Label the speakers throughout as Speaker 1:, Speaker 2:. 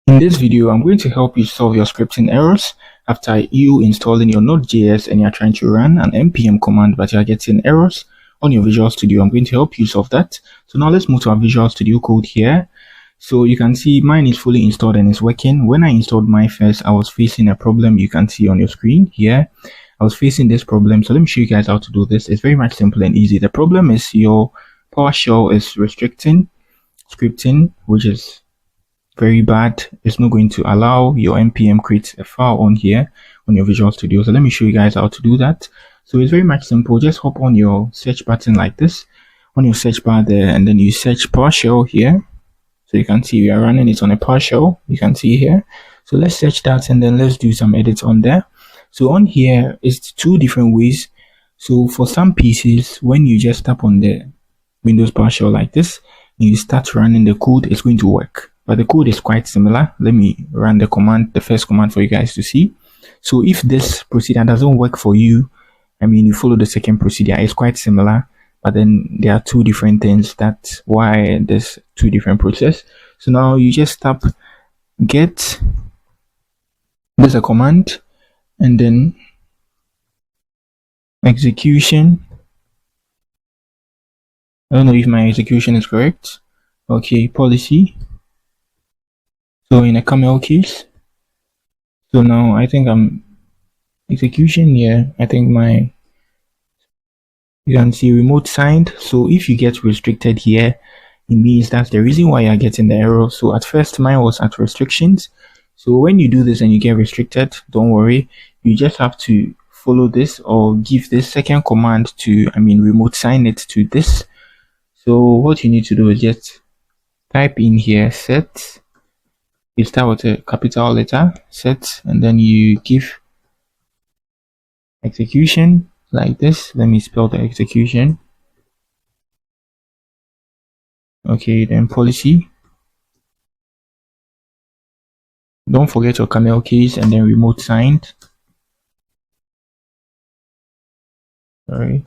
Speaker 1: In this video, I'm going to help you solve your scripting errors after you installing your Node.js and you're trying to run an NPM command but you're getting errors on your Visual Studio. I'm going to help you solve that. So now let's move to our Visual Studio code here. So you can see mine is fully installed and it's working. When I installed mine first, I was facing a problem you can see on your screen here. I was facing this problem. So let me show you guys how to do this. It's very much simple and easy. The problem is your PowerShell is restricting scripting, which is very bad. It's not going to allow your npm create a file on here on your Visual Studio. So let me show you guys how to do that. So it's very much simple. Just hop on your search button like this on your search bar there, and then you search PowerShell here. So you can see we are running it on a PowerShell, you can see here. So let's search that and then let's do some edits on there. So on here is two different ways. So for some pieces, when you just tap on the Windows PowerShell like this and you start running the code, it's going to work. But the code is quite similar. Let me run the command, the first command for you guys to see. So if this procedure doesn't work for you, you follow the second procedure. It's quite similar, but then there are two different things. That's why there's two different process. So now you just tap get, there's a command, and then execution. I don't know if my execution is correct. Okay, policy. So in a camel case, so now I think I'm execution here. I think you can see remote signed. So if you get restricted here, it means that's the reason why you're getting the error. So at first mine was at restrictions. So when you do this and you get restricted, don't worry, you just have to follow this or give this second command to remote sign it to this. So what you need to do is just type in here set. You start with a capital letter, set, and then you give execution like this. Let me spell the execution. Okay, then policy. Don't forget your camel case and then remote signed. Sorry.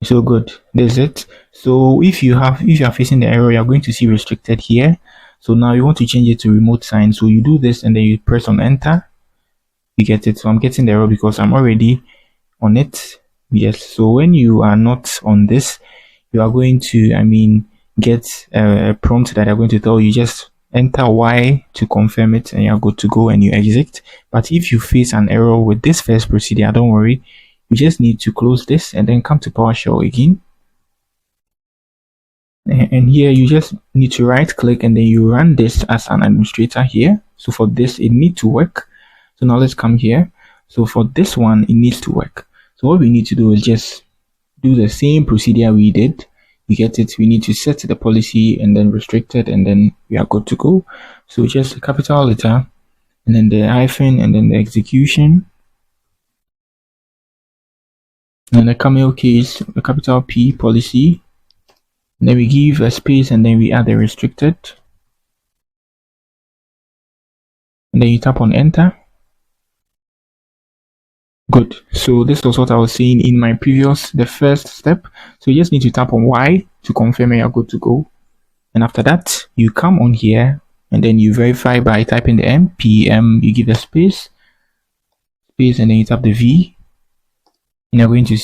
Speaker 1: So good, that's it. So if you are facing the error, you're going to see restricted here. So now you want to change it to remote sign. So you do this and then you press on enter. You get it. So I'm getting the error because I'm already on it. Yes. So when you are not on this, you are going to get a prompt that are going to tell you just enter Y to confirm it and you're good to go and you exit. But if you face an error with this first procedure, don't worry. You just need to close this and then come to PowerShell again. And here you just need to right click and then you run this as an administrator here. So for this, it needs to work. So now let's come here. So for this one, it needs to work. So what we need to do is just do the same procedure we did. You get it. We need to set the policy and then restricted and then we are good to go. So just a capital letter and then the hyphen and then the execution. And the camel case, the capital P policy. And then we give a space and then we add the restricted. And then you tap on enter. Good. So this was what I was saying in my the first step. So you just need to tap on Y to confirm you're good to go. And after that, you come on here and then you verify by typing the NPM, you give a space, and then you tap the V. And you're going to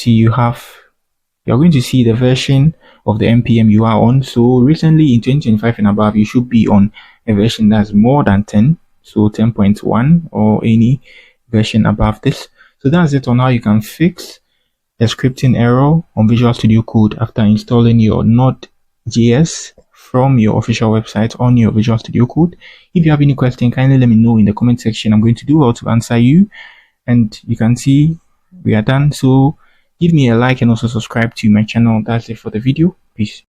Speaker 1: see the version of the NPM you are on. So recently in 2025 and above, you should be on a version that's more than 10. So 10.1 or any version above this. So that's it on how you can fix a scripting error on Visual Studio Code after installing your Node.js from your official website on your Visual Studio Code. If you have any question, kindly let me know in the comment section. I'm going to do well to answer you. And you can see we are done. So give me a like and also subscribe to my channel. That's it for the video. Peace.